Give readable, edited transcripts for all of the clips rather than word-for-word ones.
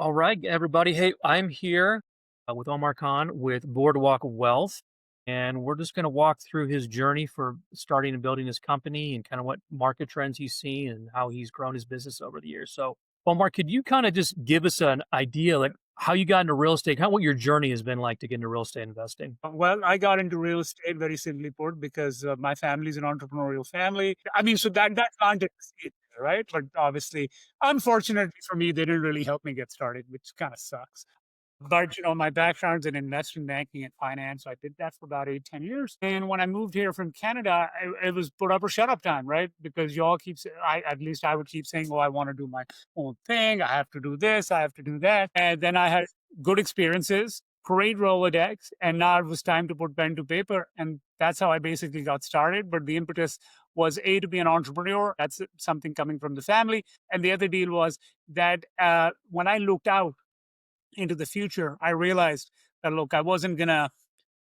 All right, everybody. Hey, I'm here with Omar Khan with Boardwalk Wealth, and we're just going to walk through his journey for starting and building his company and kind of what market trends he's seen and how he's grown his business over the years. So, Omar, could you kind of just give us an idea, like how you got into real estate, what your journey has been like to get into real estate investing? Well, I got into real estate very simply put because my family is an entrepreneurial family. I mean, so that planted the seed, right? But obviously, unfortunately for me, they didn't really help me get started, which kind of sucks. But my background's in investment banking and finance. So I did that for about 8, 10 years. And when I moved here from Canada, it was put up or shut up time, right? Because y'all keep, at least I would keep saying, "Oh, I want to do my own thing. I have to do this. I have to do that." And then I had good experiences, great Rolodex, and now it was time to put pen to paper. And that's how I basically got started. But the impetus was to be an entrepreneur. That's something coming from the family. And the other deal was that when I looked out into the future, I realized that look, I wasn't gonna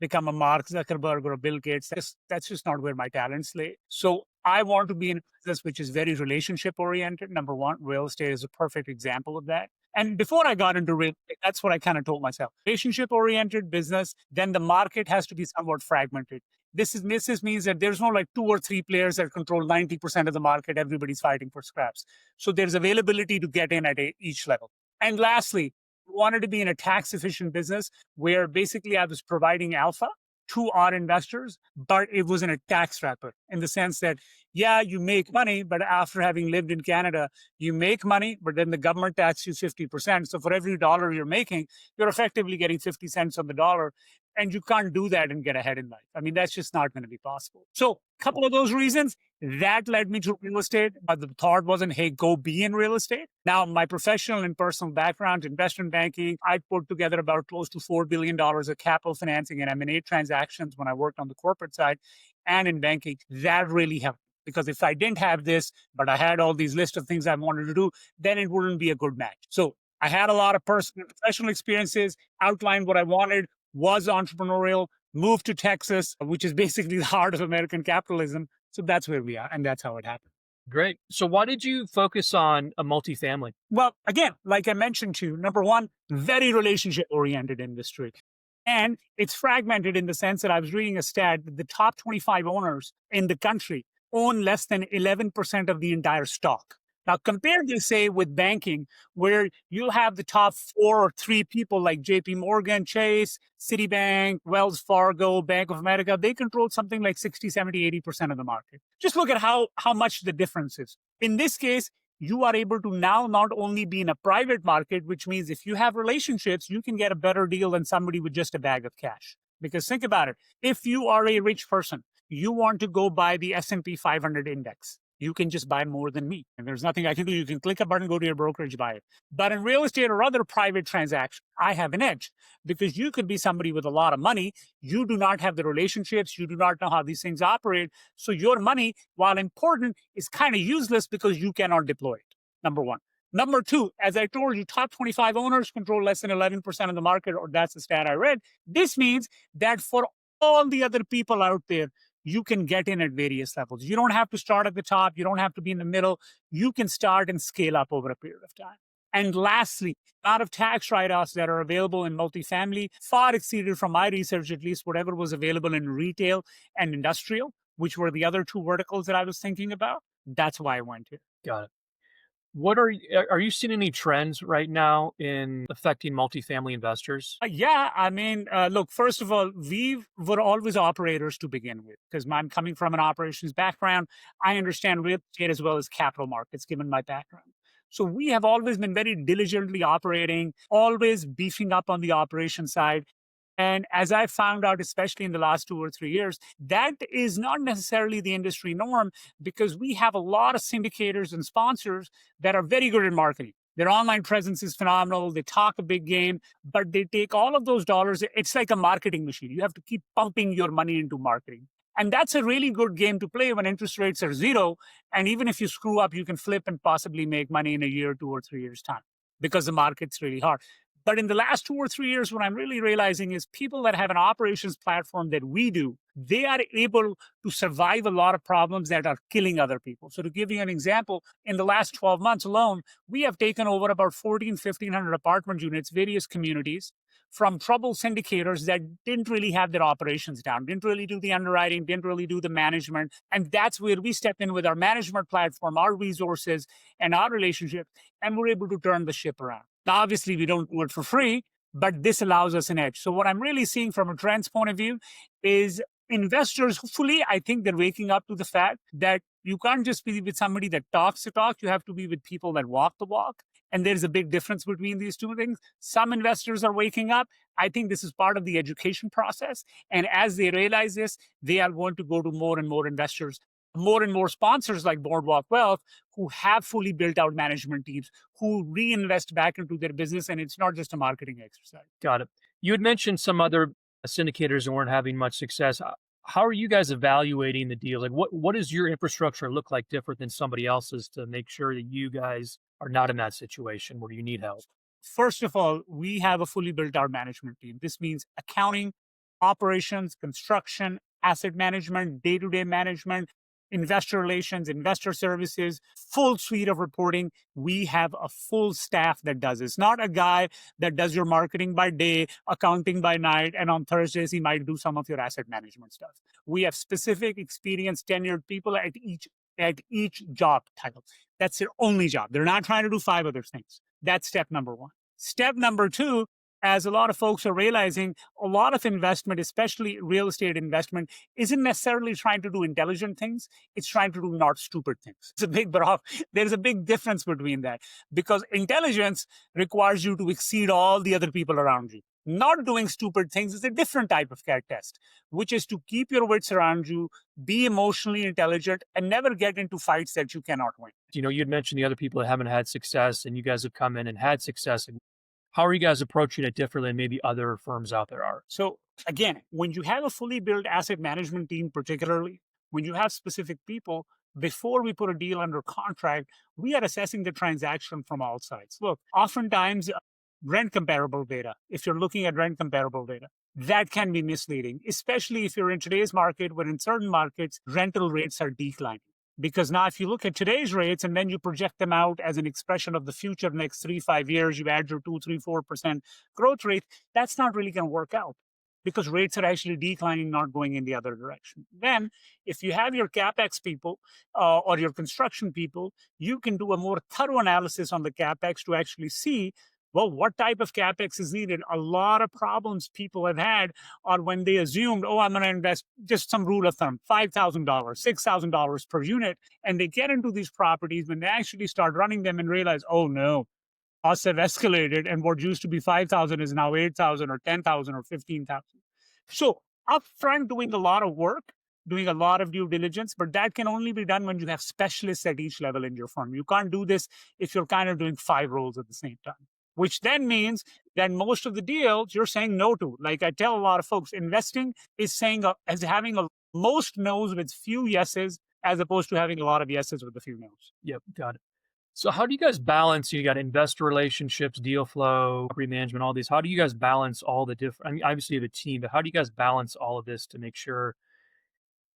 become a Mark Zuckerberg or a Bill Gates. That's just not where my talents lay. So I want to be in a business which is very relationship oriented. Number one, real estate is a perfect example of that. And before I got into real estate, that's what I kind of told myself. Relationship oriented business, then the market has to be somewhat fragmented. This means that there's no like two or three players that control 90% of the market. Everybody's fighting for scraps. So there's availability to get in at each level. And lastly, wanted to be in a tax efficient business where basically I was providing alpha to our investors, but it was in a tax wrapper in the sense that, yeah, you make money, but after having lived in Canada, you make money, but then the government taxes you 50%. So for every dollar you're making, you're effectively getting 50 cents on the dollar. And you can't do that and get ahead in life. I mean, that's just not going to be possible. So a couple of those reasons that led me to real estate. But the thought wasn't, hey, go be in real estate. Now, my professional and personal background, investment banking, I put together about close to $4 billion of capital financing and M&A transactions when I worked on the corporate side and in banking. That really helped. Because if I didn't have this, but I had all these list of things I wanted to do, then it wouldn't be a good match. So I had a lot of personal and professional experiences, outlined what I wanted, was entrepreneurial, moved to Texas, which is basically the heart of American capitalism. So that's where we are. And that's how it happened. Great. So, why did you focus on a multifamily? Well, again, like I mentioned to you, number one, very relationship oriented industry. And it's fragmented in the sense that I was reading a stat that the top 25 owners in the country own less than 11% of the entire stock. Now, compare this, say, with banking, where you'll have the top four or three people like JP Morgan, Chase, Citibank, Wells Fargo, Bank of America. They control something like 60, 70, 80% of the market. Just look at how much the difference is. In this case, you are able to now not only be in a private market, which means if you have relationships, you can get a better deal than somebody with just a bag of cash. Because think about it. If you are a rich person, you want to go buy the S&P 500 index. You can just buy more than me. And there's nothing I can do. You can click a button, go to your brokerage, buy it. But in real estate or other private transactions, I have an edge because you could be somebody with a lot of money. You do not have the relationships. You do not know how these things operate. So your money, while important, is kind of useless because you cannot deploy it. Number one. Number two, as I told you, top 25 owners control less than 11% of the market, or that's the stat I read. This means that for all the other people out there, you can get in at various levels. You don't have to start at the top. You don't have to be in the middle. You can start and scale up over a period of time. And lastly, a lot of tax write-offs that are available in multifamily far exceeded from my research, at least whatever was available in retail and industrial, which were the other two verticals that I was thinking about. That's why I went here. Got it. What are you seeing any trends right now in affecting multifamily investors? Yeah, I mean, look, first of all, we were always operators to begin with because I'm coming from an operations background. I understand real estate as well as capital markets, given my background. So we have always been very diligently operating, always beefing up on the operation side. And as I found out, especially in the last 2 or 3 years, that is not necessarily the industry norm because we have a lot of syndicators and sponsors that are very good at marketing. Their online presence is phenomenal. They talk a big game, but they take all of those dollars. It's like a marketing machine. You have to keep pumping your money into marketing. And that's a really good game to play when interest rates are zero. And even if you screw up, you can flip and possibly make money in a year, 2 or 3 years' time because the market's really hard. But in the last 2 or 3 years, what I'm really realizing is people that have an operations platform that we do, they are able to survive a lot of problems that are killing other people. So to give you an example, in the last 12 months alone, we have taken over about 1,500 apartment units, various communities, from trouble syndicators that didn't really have their operations down, didn't really do the underwriting, didn't really do the management. And that's where we step in with our management platform, our resources, and our relationship, and we're able to turn the ship around. Now, obviously, we don't do it for free, but this allows us an edge. So, what I'm really seeing from a trends point of view is investors, hopefully, I think they're waking up to the fact that you can't just be with somebody that talks the talk, you have to be with people that walk the walk. And there's a big difference between these two things. Some investors are waking up. I think this is part of the education process. And as they realize this, they are going to go to more and more investors, more and more sponsors like Boardwalk Wealth, who have fully built out management teams, who reinvest back into their business. And it's not just a marketing exercise. Got it. You had mentioned some other syndicators that weren't having much success. How are you guys evaluating the deal? Like, what does your infrastructure look like different than somebody else's to make sure that you guys are not in that situation where you need help? First of all, we have a fully built out management team. This means accounting, operations, construction, asset management, day to day management, investor relations, investor services, full suite of reporting. We have a full staff that does this, not a guy that does your marketing by day, accounting by night, and on Thursdays, he might do some of your asset management stuff. We have specific, experienced, tenured people at each job title. That's their only job. They're not trying to do five other things. That's step number one. Step number two, as a lot of folks are realizing, a lot of investment, especially real estate investment, isn't necessarily trying to do intelligent things. It's trying to do not stupid things. There's a big difference between that, because intelligence requires you to exceed all the other people around you. Not doing stupid things is a different type of character test, which is to keep your wits around you, be emotionally intelligent, and never get into fights that you cannot win. You'd mentioned the other people that haven't had success, and you guys have come in and had success. And how are you guys approaching it differently than maybe other firms out there are? So again, when you have a fully built asset management team, particularly when you have specific people, before we put a deal under contract, we are assessing the transaction from all sides. Look, oftentimes rent comparable data, if you're looking at rent comparable data, that can be misleading, especially if you're in today's market, where in certain markets, rental rates are declining. Because now, if you look at today's rates and then you project them out as an expression of the future, next 3, 5 years, you add your 2, 3, 4% growth rate, that's not really going to work out, because rates are actually declining, not going in the other direction. Then, if you have your CapEx people or your construction people, you can do a more thorough analysis on the CapEx to actually see, well, what type of CapEx is needed. A lot of problems people have had are when they assumed, oh, I'm going to invest, just some rule of thumb, $5,000, $6,000 per unit. And they get into these properties when they actually start running them and realize, oh no, costs have escalated, and what used to be 5,000 is now 8,000 or 10,000 or 15,000. So upfront, doing a lot of work, doing a lot of due diligence, but that can only be done when you have specialists at each level in your firm. You can't do this if you're kind of doing 5 roles at the same time, which then means that most of the deals you're saying no to. Like I tell a lot of folks, investing is as having most no's with few yeses, as opposed to having a lot of yeses with a few no's. Yep, got it. So how do you guys balance? You got investor relationships, deal flow, property management, all these. How do you guys balance all the different? I mean, obviously you have a team, but how do you guys balance all of this to make sure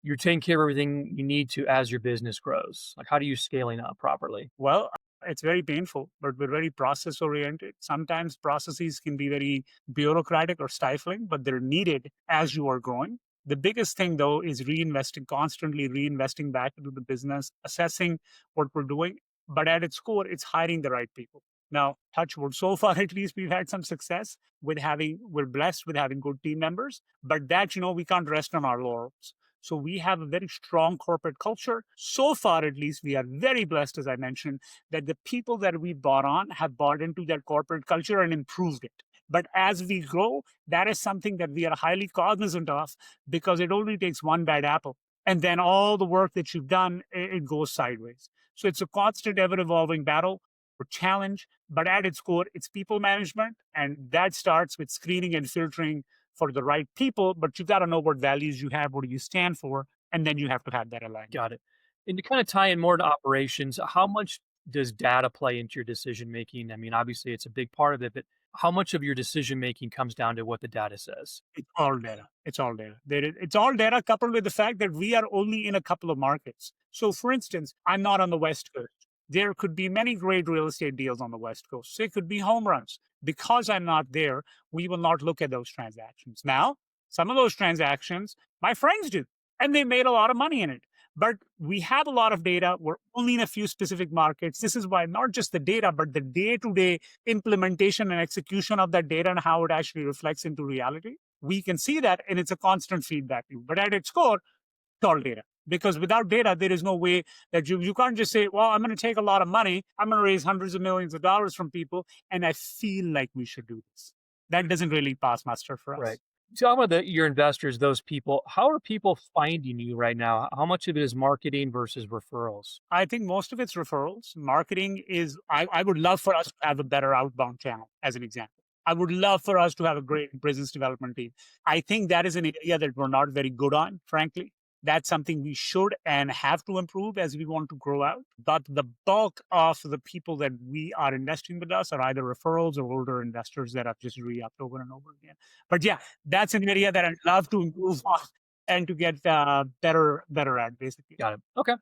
you're taking care of everything you need to as your business grows? Like, how do you scaling up properly? Well, it's very painful, but we're very process oriented. Sometimes processes can be very bureaucratic or stifling, but they're needed as you are growing. The biggest thing, though, is reinvesting, constantly reinvesting back into the business, assessing what we're doing. But at its core, it's hiring the right people. Now, touch wood, so far at least we've had some success we're blessed with having good team members, but that, we can't rest on our laurels. So we have a very strong corporate culture. So far, at least, we are very blessed, as I mentioned, that the people that we brought on have bought into that corporate culture and improved it. But as we grow, that is something that we are highly cognizant of, because it only takes one bad apple. And then all the work that you've done, it goes sideways. So it's a constant, ever evolving battle or challenge. But at its core, it's people management. And that starts with screening and filtering for the right people, but you got to know what values you have, what do you stand for, and then you have to have that alignment. Got it. And to kind of tie in more to operations, how much does data play into your decision making? I mean, obviously it's a big part of it, but how much of your decision making comes down to what the data says? It's all data. It's all data. It's all data coupled with the fact that we are only in a couple of markets. So, for instance, I'm not on the West Coast. There could be many great real estate deals on the West Coast. So it could be home runs. Because I'm not there, we will not look at those transactions. Now, some of those transactions, my friends do, and they made a lot of money in it. But we have a lot of data. We're only in a few specific markets. This is why not just the data, but the day to day implementation and execution of that data and how it actually reflects into reality. We can see that, and it's a constant feedback loop. But at its core, it's all data. Because without data, there is no way that you can't just say, well, I'm going to take a lot of money. I'm going to raise hundreds of millions of dollars from people. And I feel like we should do this. That doesn't really pass muster for Right. us. Tell about your investors, those people. How are people finding you right now? How much of it is marketing versus referrals? I think most of it's referrals. Marketing is, I would love for us to have a better outbound channel, as an example. I would love for us to have a great business development team. I think that is an area that we're not very good on, frankly. That's something we should and have to improve as we want to grow out. But the bulk of the people that we are investing with us are either referrals or older investors that have just re-upped over and over again. But yeah, that's an area that I'd love to improve on and to get better at, basically. Got it. Okay.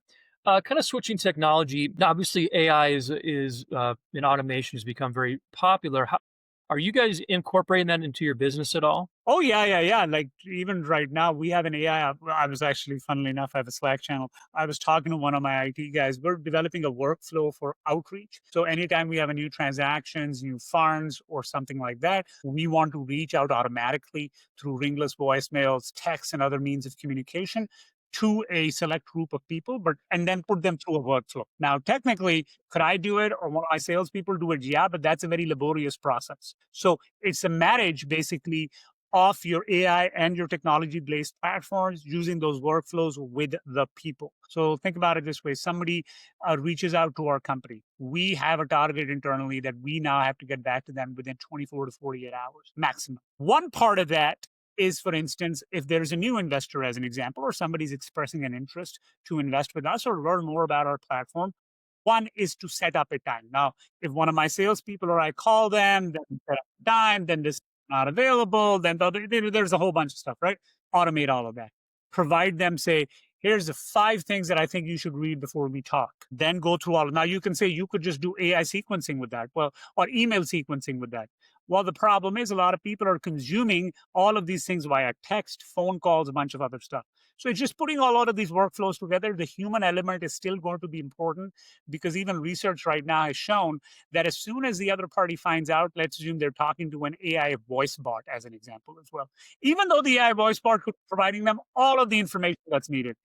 Kind of switching technology. Now, obviously, AI is in automation has become very popular. How, are you guys incorporating that into your business at all? Oh yeah. Like even right now, we have an AI. I was actually, funnily enough, I have a Slack channel. I was talking to one of my IT guys. We're developing a workflow for outreach. So anytime we have a new transactions, new funds, or something like that, we want to reach out automatically through ringless voicemails, texts, and other means of communication to a select group of people, but and then put them through a workflow. Now, technically, could I do it or one of my salespeople do it? Yeah, but that's a very laborious process. So it's a marriage basically of your AI and your technology based platforms using those workflows with the people. So think about it this way: somebody reaches out to our company. We have a target internally that we now have to get back to them within 24 to 48 hours maximum. One part of that is, for instance, if there's a new investor, as an example, or somebody's expressing an interest to invest with us or learn more about our platform. One is to set up a time. Now, if one of my salespeople or I call them, then set up a time, then this is not available, then there's a whole bunch of stuff, right? Automate all of that. Provide them, say, here's the 5 things that I think you should read before we talk. Then go through all of. Now you can say you could just do AI sequencing with that, well, or email sequencing with that. Well, the problem is a lot of people are consuming all of these things via text, phone calls, a bunch of other stuff. So it's just putting a lot of these workflows together. The human element is still going to be important because even research right now has shown that as soon as the other party finds out, let's assume they're talking to an AI voice bot, as an example as well. Even though the AI voice bot could be providing them all of the information that's needed,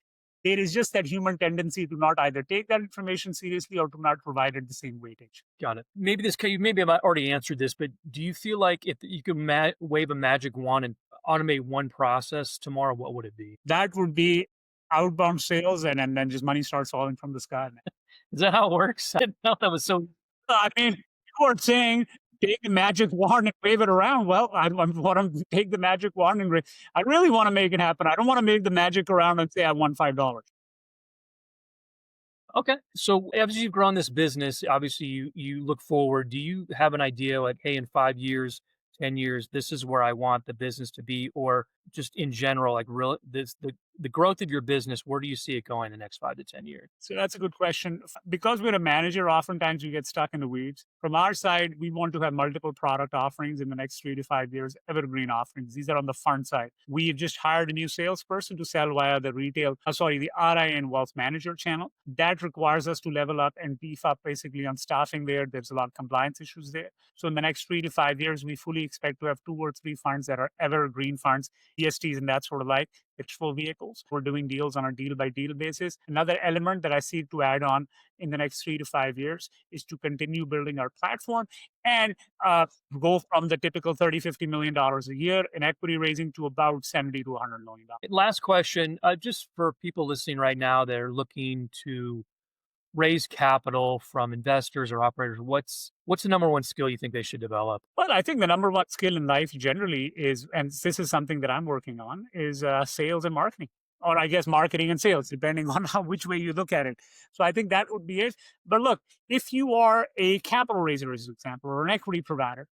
there is just that human tendency to not either take that information seriously or to not provide it the same weightage. Got it. Maybe this you maybe have already answered this, but do you feel like if you could wave a magic wand and automate one process tomorrow, what would it be? That would be outbound sales, and then just money starts falling from the sky. Is that how it works? I didn't know that was so. I mean, you were saying take the magic wand and wave it around. Well, I want to take the magic wand and I really want to make it happen. I don't want to make the magic around and say I won $5. Okay. So as you've grown this business, obviously you look forward. Do you have an idea like, hey, in 5 years, 10 years, this is where I want the business to be, or just in general, like real this the growth of your business, where do you see it going in the next 5 to 10 years? So that's a good question. Because we're a manager, oftentimes we get stuck in the weeds. From our side, we want to have multiple product offerings in the next 3 to 5 years, evergreen offerings. These are on the fund side. We've just hired a new salesperson to sell via the the RI and wealth manager channel. That requires us to level up and beef up basically on staffing there. There's a lot of compliance issues there. So in the next 3 to 5 years, we fully expect to have 2 or 3 funds that are evergreen funds, ESTs and that sort of like, pitchful vehicles. We're doing deals on a deal by deal basis. Another element that I see to add on in the next 3 to 5 years is to continue building our platform and go from the typical $30-50 million a year in equity raising to about $70 to $100 million. Last question, just for people listening right now that are looking to raise capital from investors or operators, what's the number one skill you think they should develop? Well, I think the number one skill in life generally is, and this is something that I'm working on, is sales and marketing. or I guess marketing and sales, depending on how which way you look at it. So I think that would be it. But look, if you are a capital raiser, as an example, or an equity provider,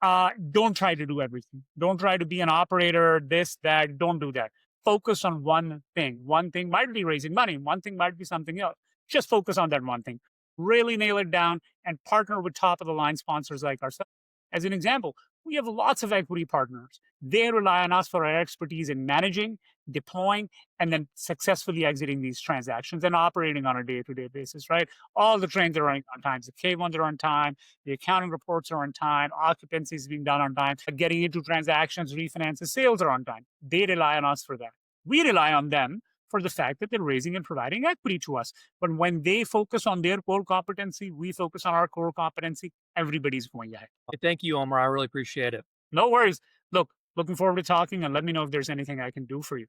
don't try to do everything. Don't try to be an operator, this, that. Don't do that. Focus on one thing. One thing might be raising money, one thing might be something else. Just focus on that one thing. Really nail it down and partner with top of the line sponsors like ourselves. As an example, we have lots of equity partners. They rely on us for our expertise in managing, deploying, and then successfully exiting these transactions and operating on a day to day basis, right? All the trains are running on time. The K1s are on time. The accounting reports are on time. Occupancy is being done on time. Getting into transactions, refinances, sales are on time. They rely on us for that. We rely on them for the fact that they're raising and providing equity to us. But when they focus on their core competency, we focus on our core competency, everybody's going ahead. Thank you, Omar. I really appreciate it. No worries. Look, looking forward to talking and let me know if there's anything I can do for you.